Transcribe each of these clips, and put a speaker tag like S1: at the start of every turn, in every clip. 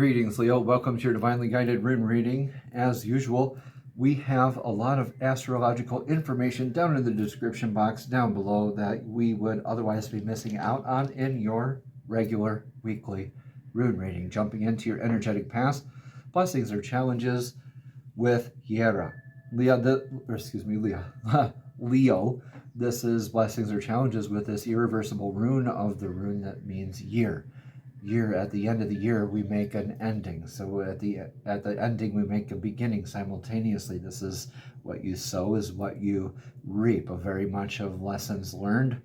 S1: Greetings, Leo. Welcome to your divinely guided rune reading. As usual, we have a lot of astrological information down in the description box down below that we would otherwise be missing out on in your regular weekly rune reading. Jumping into your energetic past, blessings or challenges with Leo. Leo. This is blessings or challenges with this irreversible rune of the rune that means year. At the end of the year we make an ending, so at the ending we make a beginning simultaneously. This is what you sow is what you reap, a very much of lessons learned.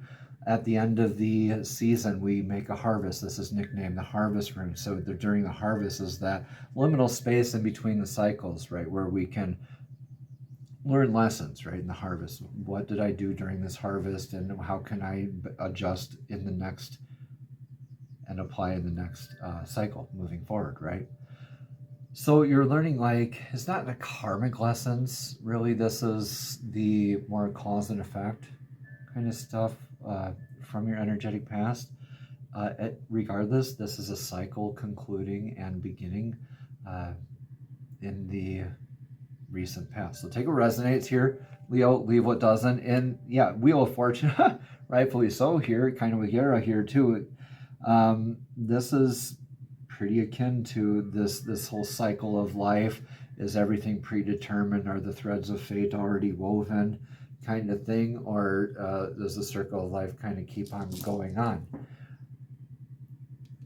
S1: At the end of the season we make a harvest. This is nicknamed the harvest rune. So during the harvest is that liminal space in between the cycles, right, where we can learn lessons, right, in the harvest. What did I do during this harvest, and how can I adjust in the next and apply in the next cycle moving forward, right? So you're learning, like, it's not the karmic lessons, really. This is the more cause and effect kind of stuff from your energetic past. Regardless, this is a cycle concluding and beginning in the recent past. So take what resonates here, Leo, leave what doesn't. And yeah, Wheel of Fortune, rightfully so here, kind of a Guerra here too. This is pretty akin to this whole cycle of life. Is everything predetermined? Are the threads of fate already woven, kind of thing? Or does the circle of life kind of keep on going on?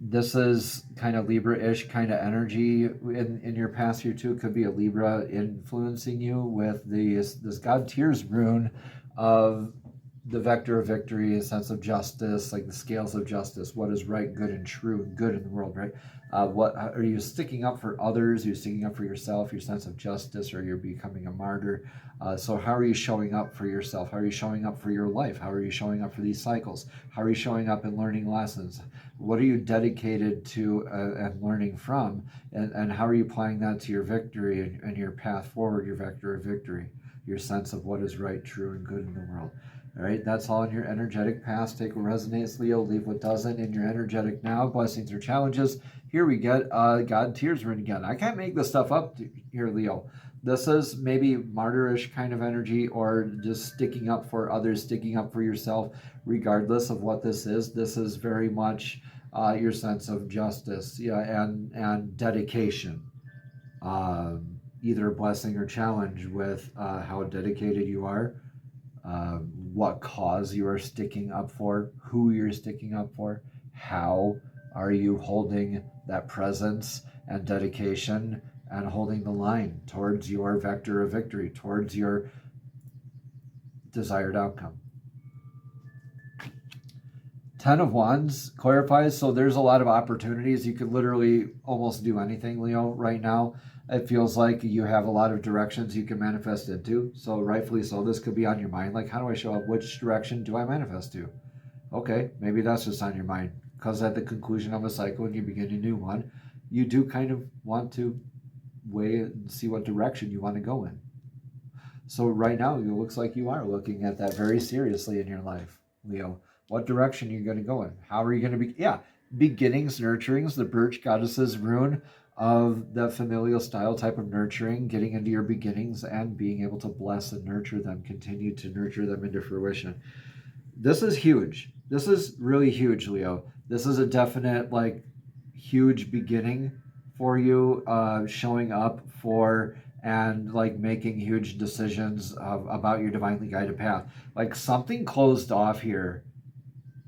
S1: This is kind of Libra-ish kind of energy in your past here too. It could be a Libra influencing you with this God Tears rune of the vector of victory, a sense of justice, like the scales of justice. What is right, good, and true, and good in the world, right? What are you sticking up for others? Are you sticking up for yourself, your sense of justice, or you're becoming a martyr? So how are you showing up for yourself? How are you showing up for your life? How are you showing up for these cycles? How are you showing up in learning lessons? What are you dedicated to and learning from? And how are you applying that to your victory and your path forward, your vector of victory, your sense of what is right, true, and good in the world? All right, that's all in your energetic past. Take what resonates, Leo, leave what doesn't. In your energetic now, blessings or challenges. Here we get God Tears rune again. I can't make this stuff up here, Leo. This is maybe martyrish kind of energy, or just sticking up for others, sticking up for yourself. Regardless of what this is very much your sense of justice, yeah, and dedication. Either blessing or challenge with how dedicated you are. What cause you are sticking up for, who you're sticking up for, how are you holding that presence and dedication and holding the line towards your vector of victory, towards your desired outcome. 10 of Wands clarifies, so there's a lot of opportunities. You could literally almost do anything, Leo, right now. It feels like you have a lot of directions you can manifest into. So rightfully so, this could be on your mind. Like, how do I show up? Which direction do I manifest to? Okay, maybe that's just on your mind. Because at the conclusion of a cycle, when you begin a new one, you do kind of want to weigh and see what direction you want to go in. So right now, it looks like you are looking at that very seriously in your life, Leo. What direction are you going to go in? How are you going to be? Yeah, beginnings, nurturings, the Birch Goddess's rune of that familial style type of nurturing, getting into your beginnings and being able to bless and nurture them, continue to nurture them into fruition. This is huge. This is really huge, Leo. This is a definite, like, huge beginning for you, showing up for and like making huge decisions about your divinely guided path. Like, something closed off here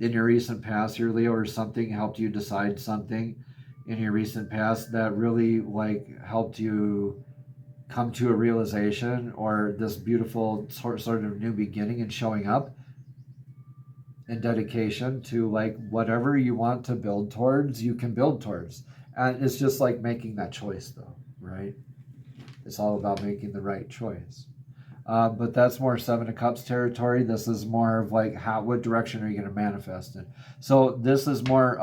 S1: in your recent past here, Leo, or something helped you decide something in your recent past that really like helped you come to a realization, or this beautiful sort of new beginning and showing up and dedication to like whatever you want to build towards, you can build towards. And it's just like making that choice though, right? It's all about making the right choice. But that's more Seven of Cups territory. This is more of like what direction are you going to manifest in? So this is more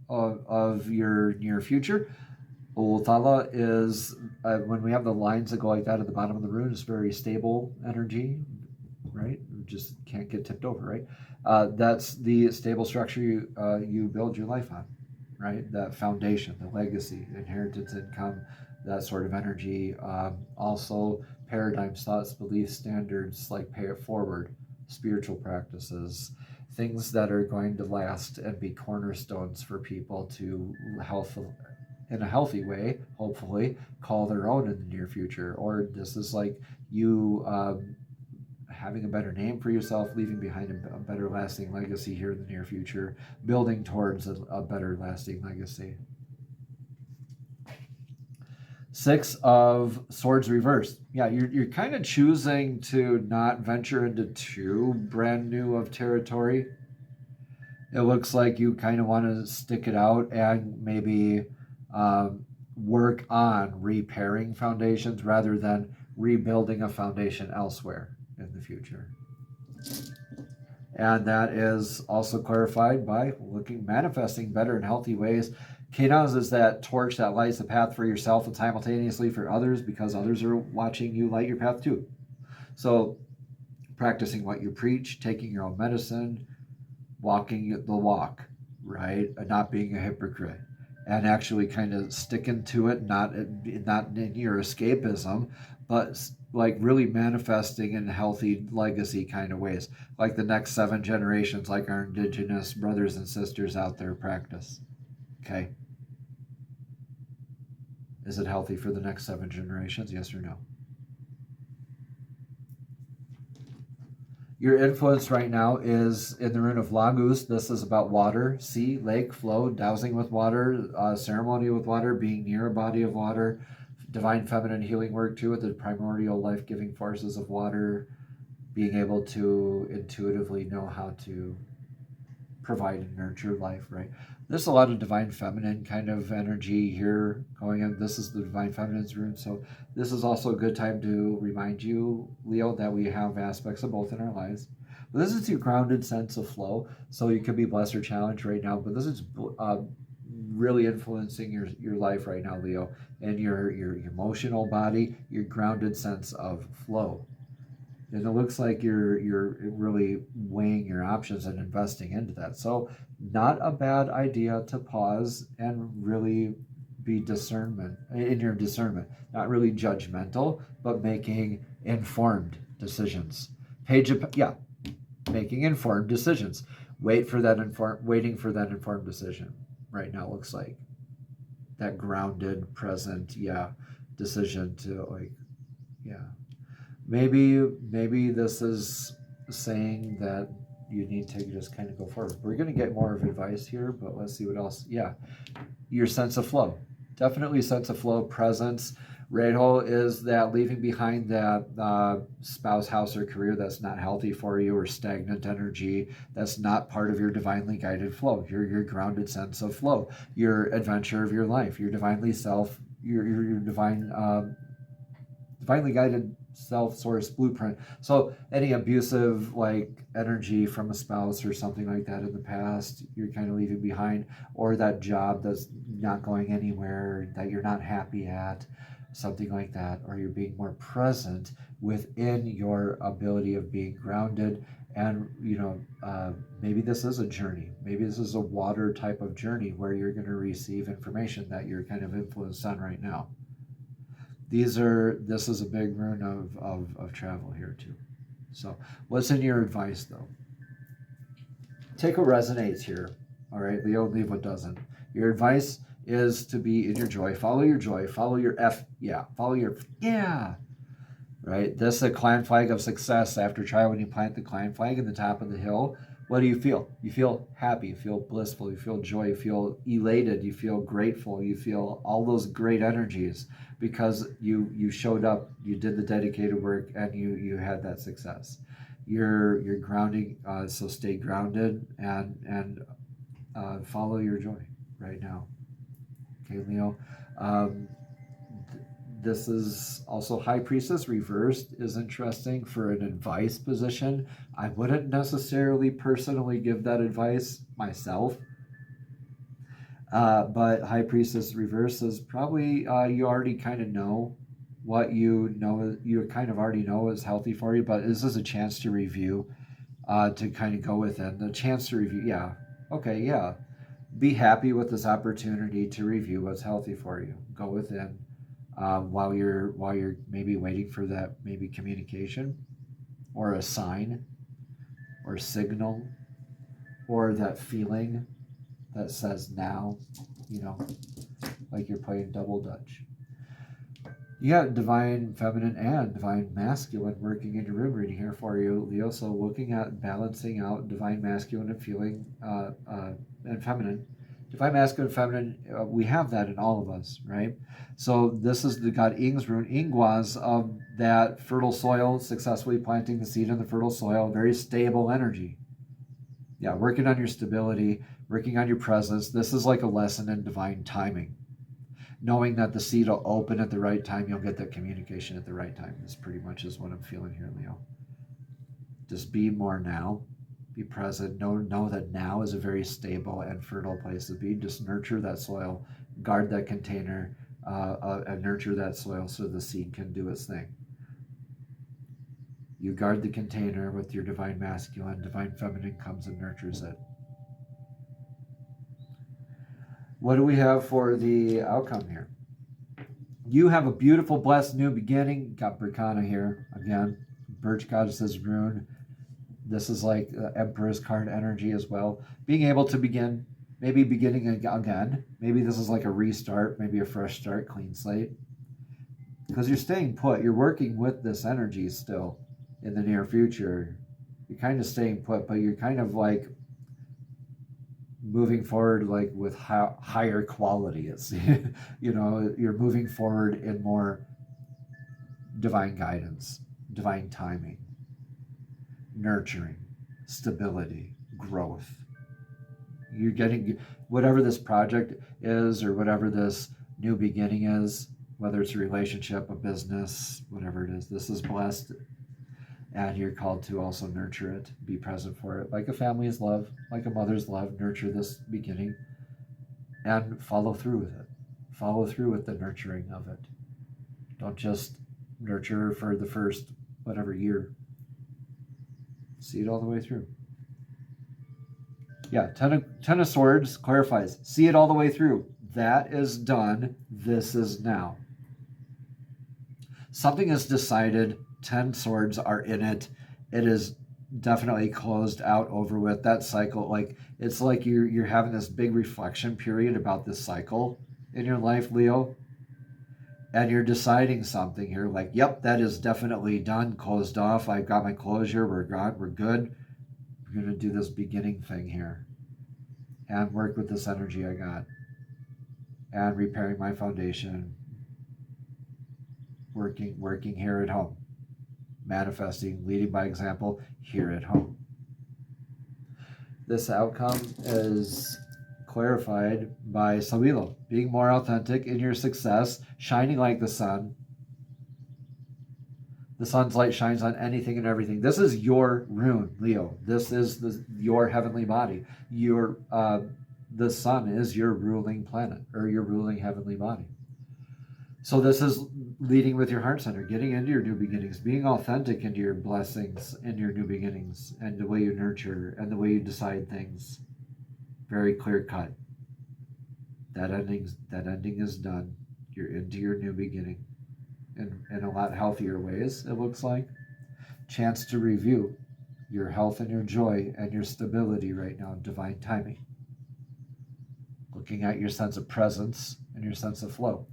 S1: of your near future. Ulthala is, when we have the lines that go like that at the bottom of the rune, it's very stable energy, right? Just can't get tipped over, right? That's the stable structure you build your life on. right? That foundation, the legacy, inheritance income, that sort of energy. Also, paradigms, thoughts, beliefs, standards, like pay it forward, spiritual practices, things that are going to last and be cornerstones for people to in a healthy way, hopefully, call their own in the near future. Or this is like you having a better name for yourself, leaving behind a better lasting legacy here in the near future, building towards a better lasting legacy. Six of Swords reversed. Yeah, you're kind of choosing to not venture into too brand new of territory. It looks like you kind of want to stick it out and maybe work on repairing foundations rather than rebuilding a foundation elsewhere in the future. And that is also clarified by manifesting better and healthy ways. Chaos is that torch that lights the path for yourself and simultaneously for others, because others are watching you light your path too. So practicing what you preach, taking your own medicine, walking the walk, right? And not being a hypocrite, and actually kind of sticking to it, not in your escapism, but like really manifesting in healthy legacy kind of ways, like the next 7 generations, like our indigenous brothers and sisters out there practice. Okay. Is it healthy for the next 7 generations? Yes or no? Your influence right now is in the rune of Lagus. This is about water, sea, lake, flow, dowsing with water, ceremony with water, being near a body of water, divine feminine healing work too, with the primordial life-giving forces of water, being able to intuitively know how to provide and nurture life, right? There's a lot of divine feminine kind of energy here going in. This is the divine feminine's rune, so this is also a good time to remind you, Leo, that we have aspects of both in our lives. But this is your grounded sense of flow, so you could be blessed or challenged right now, but this is really influencing your life right now, Leo, and your emotional body, your grounded sense of flow. And it looks like you're really weighing your options and investing into that. So not a bad idea to pause and really be discernment in your discernment. Not really judgmental, but making informed decisions. Making informed decisions. Waiting for that informed decision. Right now, it looks like that grounded, present, decision to Maybe this is saying that you need to just kind of go forward. We're going to get more of advice here, but let's see what else. Yeah, your sense of flow. Definitely sense of flow, presence. Radho is that leaving behind that spouse, house, or career that's not healthy for you, or stagnant energy that's not part of your divinely guided flow. Your grounded sense of flow, your adventure of your life, your divinely divinely guided self-source blueprint. So any abusive like energy from a spouse or something like that in the past, you're kind of leaving behind, or that job that's not going anywhere, that you're not happy at, something like that, or you're being more present within your ability of being grounded. And maybe this is a journey, maybe this is a water type of journey where you're going to receive information that you're kind of influenced on right now. This is a big rune of travel here too. So what's in your advice though? Take what resonates here. All right, Leo, leave what doesn't. Your advice is to be in your joy. Follow your joy. Follow your right? This is a clan flag of success. After trial, when you plant the clan flag in the top of the hill, what do you feel? You feel happy, you feel blissful, you feel joy, you feel elated, you feel grateful, you feel all those great energies because you showed up, you did the dedicated work, and you had that success. You're grounding, so stay grounded and follow your joy right now. Okay, Leo. This is also High Priestess reversed is interesting for an advice position. I wouldn't necessarily personally give that advice myself. But High Priestess reversed is probably you already kind of know what you kind of already know is healthy for you, but this is a chance to review, to kind of go within. The chance to review, Be happy with this opportunity to review what's healthy for you. Go within while you're maybe waiting for that maybe communication or a sign or signal or that feeling that says now, like you're playing double dutch. You got divine feminine and divine masculine working in your rune reading here for you, Leo. So looking at balancing out divine masculine and feeling and feminine. Divine masculine and feminine, we have that in all of us, right? So this is the god Ing's rune, Ingwas, of that fertile soil, successfully planting the seed in the fertile soil, very stable energy. Yeah, working on your stability, working on your presence. This is like a lesson in divine timing. Knowing that the seed will open at the right time, you'll get that communication at the right time. This pretty much is what I'm feeling here, Leo. Just be more now. Be present. Know that now is a very stable and fertile place to be. Just nurture that soil. Guard that container and nurture that soil so the seed can do its thing. You guard the container with your divine masculine. Divine feminine comes and nurtures it. What do we have for the outcome here? You have a beautiful, blessed new beginning. Got Berkana here again. Birch Goddess's rune. This is like Emperor's card energy as well. Being able to begin, maybe beginning again. Maybe this is like a restart, maybe a fresh start, clean slate. Because you're staying put. You're working with this energy still in the near future. You're kind of staying put, but you're kind of like moving forward like with higher quality. It's you're moving forward in more divine guidance, divine timing, nurturing, stability, growth. You're getting whatever this project is or whatever this new beginning is, whether it's a relationship, a business, whatever it is. This is blessed. And you're called to also nurture it, be present for it, like a family's love, like a mother's love. Nurture this beginning and follow through with it. Follow through with the nurturing of it. Don't just nurture for the first whatever year. See it all the way through. Yeah, Ten of Swords clarifies. See it all the way through. That is done. This is now. Something is decided. 10 swords are in it. It is definitely closed out, over with. That cycle, like it's like you're having this big reflection period about this cycle in your life, Leo. And you're deciding something here, like, yep, that is definitely done, closed off. I've got my closure. We're good. We're going to do this beginning thing here and work with this energy I got and repairing my foundation, working here at home. Manifesting, leading by example here at home. This outcome is clarified by Sawilo, being more authentic in your success, shining like the sun. The sun's light shines on anything and everything. This is your rune, Leo. This is your heavenly body. The sun is your ruling planet, or your ruling heavenly body. So this is leading with your heart center, getting into your new beginnings, being authentic into your blessings and your new beginnings, and the way you nurture and the way you decide things. Very clear cut. That ending is done. You're into your new beginning in a lot healthier ways, it looks like. Chance to review your health and your joy and your stability right now, divine timing. Looking at your sense of presence and your sense of flow.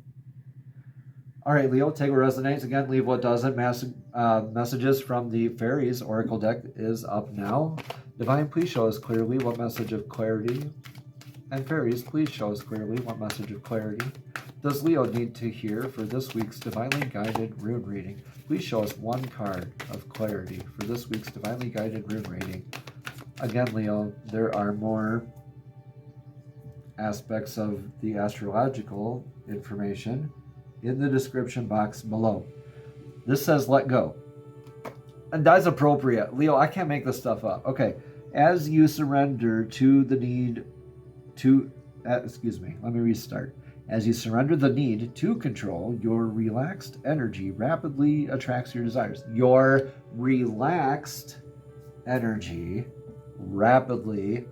S1: All right, Leo, take what resonates. Again, leave what doesn't. Messages from the Fairies Oracle deck is up now. Divine, please show us clearly what message of clarity. And Fairies, please show us clearly what message of clarity does Leo need to hear for this week's Divinely Guided Rune Reading. Please show us one card of clarity for this week's Divinely Guided Rune Reading. Again, Leo, there are more aspects of the astrological information in the description box below. This says let go. And that's appropriate. Leo, I can't make this stuff up. Okay. As you surrender to the need to, let me restart. As you surrender the need to control, your relaxed energy rapidly attracts your desires. Your relaxed energy rapidly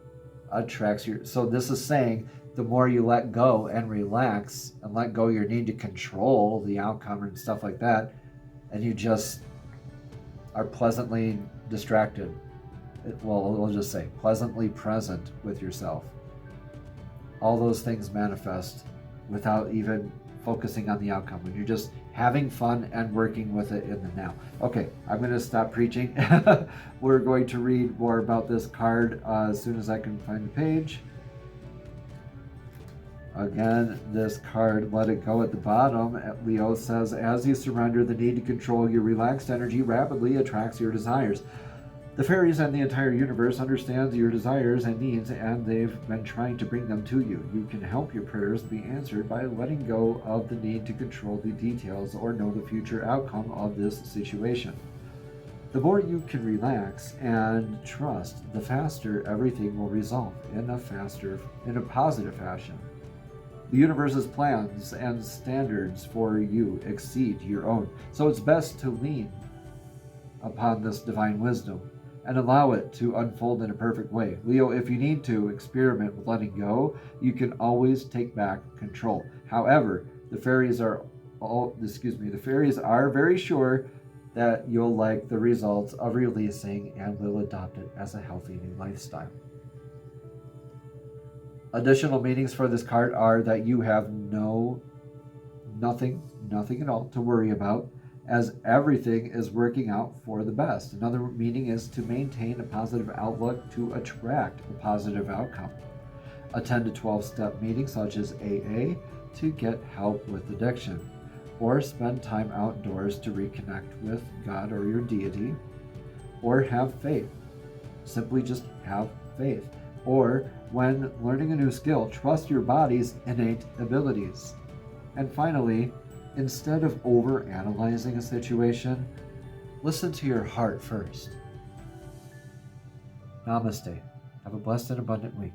S1: attracts your. So this is saying the more you let go and relax and let go your need to control the outcome and stuff like that, and you just are pleasantly distracted. Well, we'll just say pleasantly present with yourself. All those things manifest without even focusing on the outcome, when you're just having fun and working with it in the now. Okay, I'm going to stop preaching. We're going to read more about this card as soon as I can find the page. Again, this card, Let It Go, at the bottom, Leo says, as you surrender the need to control, your relaxed energy rapidly attracts your desires. The fairies and the entire universe understands your desires and needs, and they've been trying to bring them to you. You can help your prayers be answered by letting go of the need to control the details or know the future outcome of this situation. The more you can relax and trust, the faster everything will resolve in a positive fashion. The universe's plans and standards for you exceed your own, so it's best to lean upon this divine wisdom and allow it to unfold in a perfect way. Leo, if you need to experiment with letting go, you can always take back control. However, the fairies are very sure that you'll like the results of releasing and will adopt it as a healthy new lifestyle. Additional meanings for this card are that you have nothing at all to worry about, as everything is working out for the best. Another meaning is to maintain a positive outlook to attract a positive outcome. A 10 to 12 step meeting such as AA to get help with addiction, or spend time outdoors to reconnect with God or your deity, or have faith. Simply just have faith. Or when learning a new skill, trust your body's innate abilities. And finally, instead of over-analyzing a situation, listen to your heart first. Namaste. Have a blessed and abundant week.